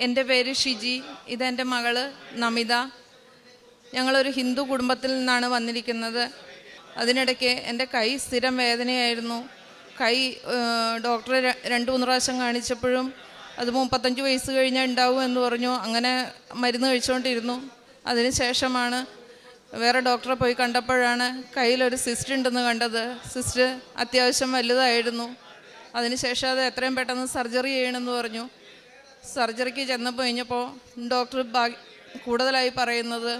എൻ്റെ പേര് ഷിജി, ഇതെൻ്റെ മകള് നമിത. ഞങ്ങളൊരു ഹിന്ദു കുടുംബത്തിൽ നിന്നാണ് വന്നിരിക്കുന്നത്. അതിനിടയ്ക്ക് എൻ്റെ കൈ സ്ഥിരം വേദനയായിരുന്നു. കൈ ഡോക്ടറെ 2-3 പ്രാവശ്യം കാണിച്ചപ്പോഴും അത് 35 വയസ്സ് കഴിഞ്ഞാൽ ഉണ്ടാവും എന്ന് പറഞ്ഞു. അങ്ങനെ മരുന്ന് കഴിച്ചുകൊണ്ടിരുന്നു. അതിനുശേഷമാണ് വേറെ ഡോക്ടറെ പോയി കണ്ടപ്പോഴാണ് കയ്യിലൊരു സിസ്റ്റ് ഉണ്ടെന്ന് കണ്ടത്. സിസ്റ്റ് അത്യാവശ്യം വലുതായിരുന്നു. അതിനുശേഷം അത് എത്രയും പെട്ടെന്ന് സർജറി ചെയ്യണമെന്ന് പറഞ്ഞു. സർജറിക്ക് കഴിഞ്ഞപ്പോൾ ഡോക്ടർ കൂടുതലായി പറയുന്നത്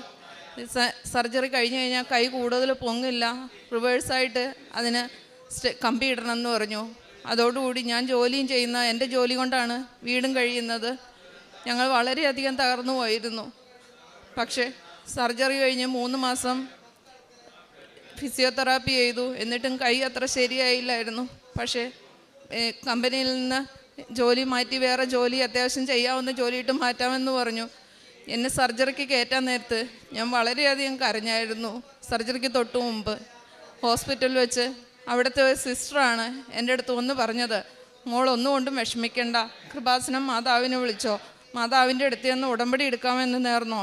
സർജറി കഴിഞ്ഞ് കഴിഞ്ഞാൽ കൈ കൂടുതൽ പൊങ്ങില്ല, റിവേഴ്സായിട്ട് അതിന് കമ്പി ഇടണമെന്ന് പറഞ്ഞു. അതോടുകൂടി ഞാൻ ജോലിയും ചെയ്യുന്ന എൻ്റെ ജോലി കൊണ്ടാണ് വീടും കഴിയുന്നത്. ഞങ്ങൾ വളരെയധികം തകർന്നു പോയിരുന്നു. പക്ഷേ സർജറി കഴിഞ്ഞ് 3 മാസം ഫിസിയോതെറാപ്പി ചെയ്തു. എന്നിട്ടും കൈ അത്ര ശരിയായില്ലായിരുന്നു. പക്ഷേ കമ്പനിയിൽ നിന്ന് ജോലി മാറ്റി വേറെ ജോലി അത്യാവശ്യം ചെയ്യാവുന്ന ജോലിയിട്ട് മാറ്റാമെന്ന് പറഞ്ഞു. എന്നെ സർജറിക്ക് കയറ്റാൻ നേരത്ത് ഞാൻ വളരെയധികം കരഞ്ഞായിരുന്നു. സർജറിക്ക് തൊട്ട് മുമ്പ് ഹോസ്പിറ്റലിൽ വെച്ച് അവിടുത്തെ സിസ്റ്ററാണ് എൻ്റെ അടുത്ത് വന്ന് പറഞ്ഞത്, മോളൊന്നുകൊണ്ടും വിഷമിക്കണ്ട, കൃപാസനം മാതാവിനെ വിളിച്ചോ, മാതാവിൻ്റെ അടുത്ത് നിന്ന് ഉടമ്പടി എടുക്കാമെന്ന് നേർന്നോ,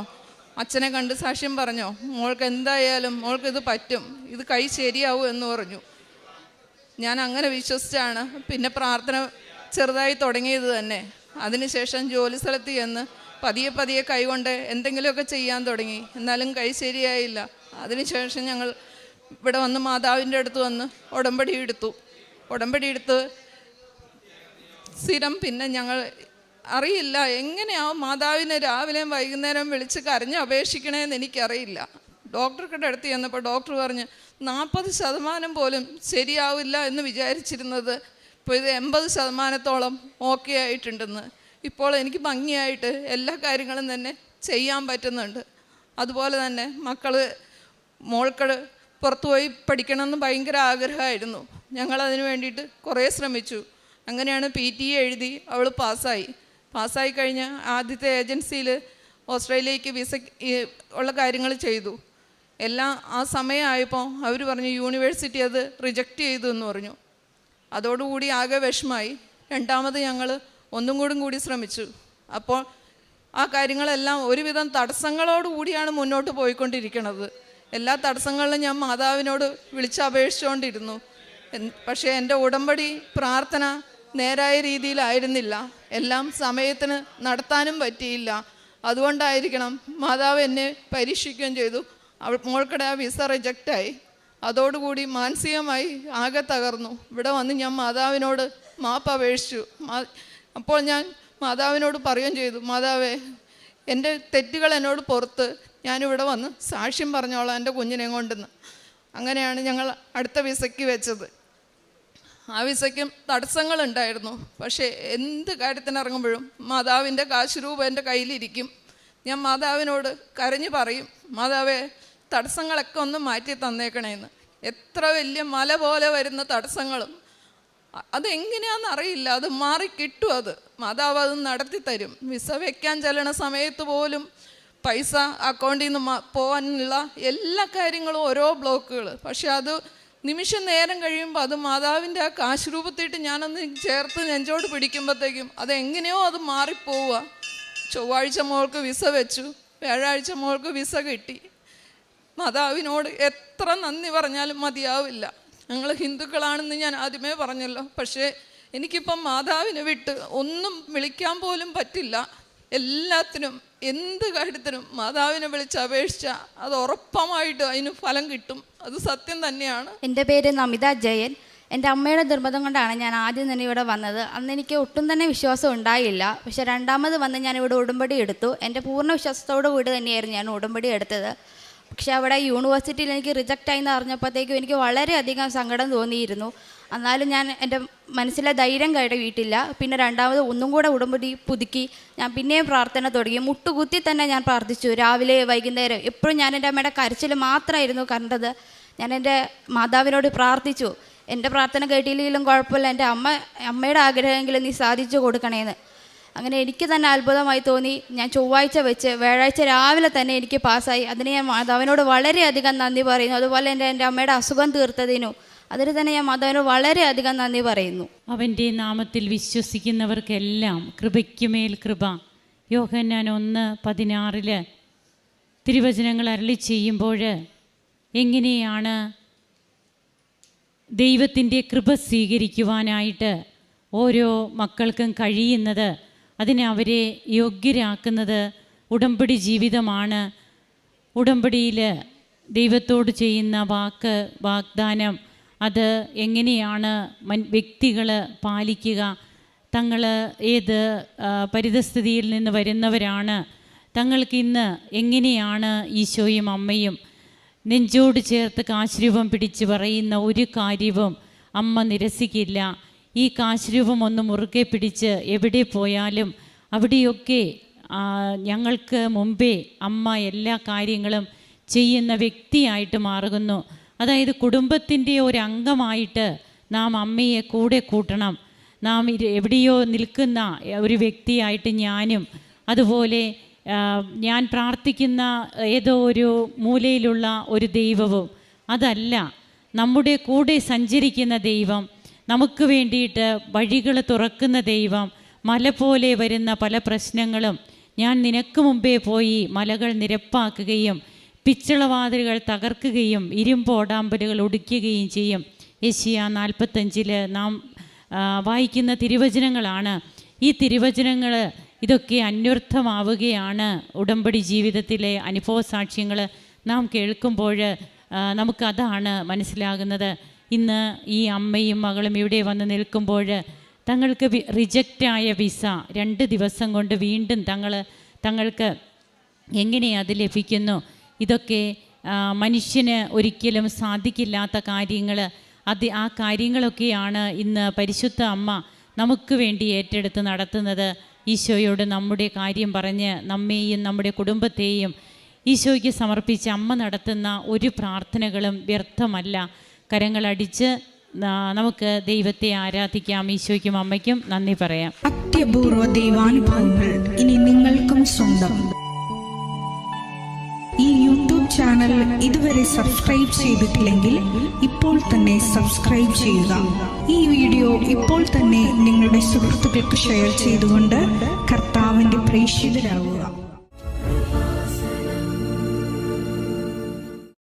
അച്ഛനെ കണ്ട് സാക്ഷ്യം പറഞ്ഞോ, മോൾക്ക് എന്തായാലും മോൾക്കിത് പറ്റും, ഇത് കൈ ശരിയാവും എന്ന് പറഞ്ഞു. ഞാൻ അങ്ങനെ വിശ്വസിച്ചാണ് പിന്നെ പ്രാർത്ഥന ചെറുതായി തുടങ്ങിയത് തന്നെ. അതിനുശേഷം ജോലി സ്ഥലത്ത് ചെന്ന് പതിയെ കൈകൊണ്ട് എന്തെങ്കിലുമൊക്കെ ചെയ്യാൻ തുടങ്ങി. എന്നാലും കൈ ശരിയായില്ല. അതിനുശേഷം ഞങ്ങൾ ഇവിടെ വന്ന് മാതാവിൻ്റെ അടുത്ത് വന്ന് ഉടമ്പടി എടുത്ത് സ്ഥിരം പിന്നെ ഞങ്ങൾ അറിയില്ല എങ്ങനെയാവും മാതാവിനെ രാവിലെയും വൈകുന്നേരം വിളിച്ച് കരഞ്ഞ് അപേക്ഷിക്കണേന്ന് എനിക്കറിയില്ല. ഡോക്ടർക്കിടെ അടുത്ത് ചെന്നപ്പോൾ ഡോക്ടർ പറഞ്ഞ് 40% പോലും ശരിയാവില്ല എന്ന് വിചാരിച്ചിരുന്നത് ഇപ്പോൾ ഇത് 80% ഓക്കെ ആയിട്ടുണ്ടെന്ന്. ഇപ്പോൾ എനിക്ക് ഭംഗിയായിട്ട് എല്ലാ കാര്യങ്ങളും തന്നെ ചെയ്യാൻ പറ്റുന്നുണ്ട്. അതുപോലെ തന്നെ മോൾക്ക് പുറത്തുപോയി പഠിക്കണമെന്ന് ഭയങ്കര ആഗ്രഹമായിരുന്നു. ഞങ്ങളതിന് വേണ്ടിയിട്ട് കുറേ ശ്രമിച്ചു. അങ്ങനെയാണ് PTE എഴുതി അവൾ പാസ്സായി കഴിഞ്ഞ് ആദ്യത്തെ ഏജൻസിയിൽ ഓസ്ട്രേലിയക്ക് വിസ ഉള്ള കാര്യങ്ങൾ ചെയ്തു. എല്ലാം ആ സമയമായപ്പോൾ അവർ പറഞ്ഞു യൂണിവേഴ്സിറ്റി അത് റിജക്റ്റ് ചെയ്തു എന്ന് പറഞ്ഞു. അതോടുകൂടി ആകെ വിഷമായി. രണ്ടാമത് ഞങ്ങൾ ഒന്നും കൂടി ശ്രമിച്ചു. അപ്പോൾ ആ കാര്യങ്ങളെല്ലാം ഒരുവിധം തടസ്സങ്ങളോടുകൂടിയാണ് മുന്നോട്ട് പോയിക്കൊണ്ടിരിക്കുന്നത്. എല്ലാ തടസ്സങ്ങളിലും ഞാൻ മാതാവിനോട് വിളിച്ചപേക്ഷിച്ചുകൊണ്ടിരുന്നു. പക്ഷേ എൻ്റെ ഉടമ്പടി പ്രാർത്ഥന നേരായ രീതിയിലായിരുന്നില്ല. എല്ലാം സമയത്തിന് നടത്താനും പറ്റിയില്ല. അതുകൊണ്ടായിരിക്കണം മാതാവ് എന്നെ പരീക്ഷിക്കുകയും ചെയ്തു. മോൾക്കിടെ ആ വിസ റിജക്റ്റായി. അതോടുകൂടി മാനസികമായി ആകെ തകർന്നു. ഇവിടെ വന്ന് ഞാൻ മാതാവിനോട് മാപ്പ് അപേക്ഷിച്ചു. അപ്പോൾ ഞാൻ മാതാവിനോട് പറയുകയും ചെയ്തു, മാതാവേ എൻ്റെ തെറ്റുകൾ എന്നോട് പുറത്ത് ഞാനിവിടെ വന്ന് സാക്ഷ്യം പറഞ്ഞോളാം എൻ്റെ കുഞ്ഞിനെ കൊണ്ടെന്ന്. അങ്ങനെയാണ് ഞങ്ങൾ അടുത്ത വിസയ്ക്ക് വെച്ചത്. ആ വിസയ്ക്കും തടസ്സങ്ങളുണ്ടായിരുന്നു. പക്ഷേ എന്ത് കാര്യത്തിനിറങ്ങുമ്പോഴും മാതാവിൻ്റെ കാശ് രൂപ എൻ്റെ കയ്യിലിരിക്കും. ഞാൻ മാതാവിനോട് കരഞ്ഞു പറയും, മാതാവേ തടസ്സങ്ങളൊക്കെ ഒന്ന് മാറ്റി തന്നേക്കണേന്ന്. എത്ര വലിയ മല പോലെ വരുന്ന തടസ്സങ്ങളും അതെങ്ങനെയാണെന്നറിയില്ല, അത് മാറിക്കിട്ടും. മാതാവ് അത് നടത്തി തരും. വിസ വയ്ക്കാൻ ചെല്ലണ സമയത്ത് പോലും പൈസ അക്കൗണ്ടിൽ നിന്ന് പോകാനുള്ള എല്ലാ കാര്യങ്ങളും ഓരോ ബ്ലോക്കുകൾ. പക്ഷെ അത് നിമിഷം നേരം കഴിയുമ്പോൾ അത് മാതാവിൻ്റെ ആ കാശ് രൂപത്തിയിട്ട് ഞാനൊന്ന് ചേർത്ത് നെഞ്ചോട് പിടിക്കുമ്പോഴത്തേക്കും അതെങ്ങനെയോ അത് മാറിപ്പോവുക. ചൊവ്വാഴ്ച മോൾക്ക് വിസ വെച്ചു, വ്യാഴാഴ്ച മോൾക്ക് വിസ കിട്ടി. മാതാവിനോട് എത്ര നന്ദി പറഞ്ഞാലും മതിയാവില്ല. ഞങ്ങൾ ഹിന്ദുക്കളാണെന്ന് ഞാൻ ആദ്യമേ പറഞ്ഞല്ലോ. പക്ഷേ എനിക്കിപ്പം മാതാവിനെ വിട്ട് ഒന്നും വിളിക്കാൻ പോലും പറ്റില്ല. എല്ലാത്തിനും എന്ത് കാര്യത്തിനും മാതാവിനെ വിളിച്ച് അപേക്ഷിച്ചാൽ അത് ഉറപ്പമായിട്ട് അതിന് ഫലം കിട്ടും. അത് സത്യം തന്നെയാണ്. എൻ്റെ പേര് നമിത ജയൻ. എൻ്റെ അമ്മയുടെ നിർബന്ധം കൊണ്ടാണ് ഞാൻ ആദ്യം തന്നെ ഇവിടെ വന്നത്. അന്ന് എനിക്ക് ഒട്ടും തന്നെ വിശ്വാസം ഉണ്ടായില്ല. പക്ഷെ രണ്ടാമത് വന്ന് ഞാനിവിടെ ഉടമ്പടി എടുത്തു. എൻ്റെ പൂർണ്ണ വിശ്വാസത്തോടു കൂടി തന്നെയായിരുന്നു ഞാൻ ഉടമ്പടി എടുത്തത്. പക്ഷെ അവിടെ യൂണിവേഴ്സിറ്റിയിൽ എനിക്ക് റിജക്റ്റ് ആയെന്ന് അറിഞ്ഞപ്പോഴത്തേക്കും എനിക്ക് വളരെയധികം സങ്കടം തോന്നിയിരുന്നു. എന്നാലും ഞാൻ എൻ്റെ മനസ്സിലെ ധൈര്യം കൈവിട്ടില്ല. പിന്നെ രണ്ടാമത് ഒന്നും കൂടെ ഉടമ്പടി പുതുക്കി ഞാൻ പിന്നെയും പ്രാർത്ഥന തുടങ്ങി. മുട്ടുകുത്തി തന്നെ ഞാൻ പ്രാർത്ഥിച്ചു. രാവിലെ വൈകുന്നേരം എപ്പോഴും ഞാൻ എൻ്റെ അമ്മയുടെ കരച്ചിൽ മാത്രമായിരുന്നു കണ്ടത്. ഞാൻ എൻ്റെ മാതാവിനോട് പ്രാർത്ഥിച്ചു, എൻ്റെ പ്രാർത്ഥന കേട്ടില്ലെങ്കിലും കുഴപ്പമില്ല, എൻ്റെ അമ്മയുടെ ആഗ്രഹമെങ്കിലും നീ സാധിച്ചു കൊടുക്കണേന്ന്. അങ്ങനെ എനിക്ക് തന്നെ അത്ഭുതമായി തോന്നി. ഞാൻ ചൊവ്വാഴ്ച വെച്ച് വ്യാഴാഴ്ച രാവിലെ തന്നെ എനിക്ക് പാസ്സായി. അതിന് ഞാൻ മാതാവിനോട് വളരെയധികം നന്ദി പറയുന്നു. അതുപോലെ എൻ്റെ അമ്മയുടെ അസുഖം തീർത്തതിനും അതിന് തന്നെ ഞാൻ മാതാവിനോട് വളരെയധികം നന്ദി പറയുന്നു. അവൻ്റെ നാമത്തിൽ വിശ്വസിക്കുന്നവർക്കെല്ലാം കൃപയ്ക്കുമേൽ കൃപ യോഹന്നാൻ 1:16 തിരുവചനങ്ങൾ അരുളി ചെയ്യുമ്പോൾ എങ്ങനെയാണ് ദൈവത്തിൻ്റെ കൃപ സ്വീകരിക്കുവാനായിട്ട് ഓരോ മക്കൾക്കും കഴിയുന്നത്, അതിനെ അവരെ യോഗ്യരാക്കുന്നത് ഉടമ്പടി ജീവിതമാണ്. ഉടമ്പടിയിൽ ദൈവത്തോട് ചെയ്യുന്ന വാഗ്ദാനം അത് എങ്ങനെയാണ് വ്യക്തികൾ പാലിക്കുക, തങ്ങൾ ഏത് പരിതസ്ഥിതിയിൽ നിന്ന് വരുന്നവരാണ്, തങ്ങൾക്കിന്ന് എങ്ങനെയാണ് ഈശോയും അമ്മയും നെഞ്ചോട് ചേർത്ത് കാശ്രൂപം പിടിച്ച് പറയുന്ന ഒരു കാര്യവും അമ്മ നിരസിക്കില്ല. ഈ കാശ്രൂപം ഒന്ന് മുറുകെ പിടിച്ച് എവിടെ പോയാലും അവിടെയൊക്കെ ഞങ്ങൾക്ക് മുമ്പേ അമ്മ എല്ലാ കാര്യങ്ങളും ചെയ്യുന്ന വ്യക്തിയായിട്ട് മാറുന്നു. അതായത് കുടുംബത്തിൻ്റെ ഒരു അംഗമായിട്ട് നാം അമ്മയെ കൂടെ കൂട്ടണം. നാം എവിടെയോ നിൽക്കുന്ന ഒരു വ്യക്തിയായിട്ട് ഞാനും, അതുപോലെ ഞാൻ പ്രാർത്ഥിക്കുന്ന ഏതോ ഒരു മൂലയിലുള്ള ഒരു ദൈവവും അതല്ല. നമ്മുടെ കൂടെ സഞ്ചരിക്കുന്ന ദൈവം, നമുക്ക് വേണ്ടിയിട്ട് വഴികൾ തുറക്കുന്ന ദൈവം, മല പോലെ വരുന്ന പല പ്രശ്നങ്ങളും ഞാൻ നിനക്ക് മുമ്പേ പോയി മലകൾ നിരപ്പാക്കുകയും പിച്ചളവാതിലുകൾ തകർക്കുകയും ഇരുമ്പോടാമ്പലുകൾ ഒടിക്കുകയും ചെയ്യും. യെശയ്യാ 45 നാം വായിക്കുന്ന തിരുവചനങ്ങളാണ്. ഈ തിരുവചനങ്ങൾ ഇതൊക്കെ അന്വർത്ഥമാവുകയാണ്. ഉടമ്പടി ജീവിതത്തിലെ അനുഭവ സാക്ഷ്യങ്ങൾ നാം കേൾക്കുമ്പോൾ നമുക്കതാണ് മനസ്സിലാകുന്നത്. ഇന്ന് ഈ അമ്മയും മകളും ഇവിടെ വന്ന് നിൽക്കുമ്പോൾ തങ്ങൾക്ക് റിജക്റ്റായ വിസ 2 ദിവസം കൊണ്ട് വീണ്ടും തങ്ങൾക്ക് എങ്ങനെ അത് ലഭിക്കുന്നു? ഇതൊക്കെ മനുഷ്യന് ഒരിക്കലും സാധിക്കില്ലാത്ത കാര്യങ്ങൾ. ആ കാര്യങ്ങളൊക്കെയാണ് ഇന്ന് പരിശുദ്ധ അമ്മ നമുക്ക് വേണ്ടി ഏറ്റെടുത്ത് നടത്തുന്നത്. ഈശോയോട് നമ്മുടെ കാര്യം പറഞ്ഞ് നമ്മെയും നമ്മുടെ കുടുംബത്തെയും ഈശോയ്ക്ക് സമർപ്പിച്ച് അമ്മ നടത്തുന്ന ഒരു പ്രാർത്ഥനകളും വ്യർത്ഥമല്ല. കരങ്ങളടിച്ച് നമുക്ക് ദൈവത്തെ ആരാധിക്കാം. ഈശോയ്ക്കും അമ്മയ്ക്കും നന്ദി പറയാം. അത്യപൂർവ ദൈവാനുഭവങ്ങൾ ഇനി നിങ്ങൾക്കും സ്വന്തം. ഈ യൂട്യൂബ് ചാനൽ ഇതുവരെ സബ്സ്ക്രൈബ് ചെയ്തിട്ടില്ലെങ്കിൽ ഇപ്പോൾ തന്നെ സബ്സ്ക്രൈബ് ചെയ്യുക. ഈ വീഡിയോ ഇപ്പോൾ തന്നെ നിങ്ങളുടെ സുഹൃത്തുക്കൾക്ക് ഷെയർ ചെയ്തുകൊണ്ട് കർത്താവിൻ്റെ പ്രേക്ഷിതരാകുക.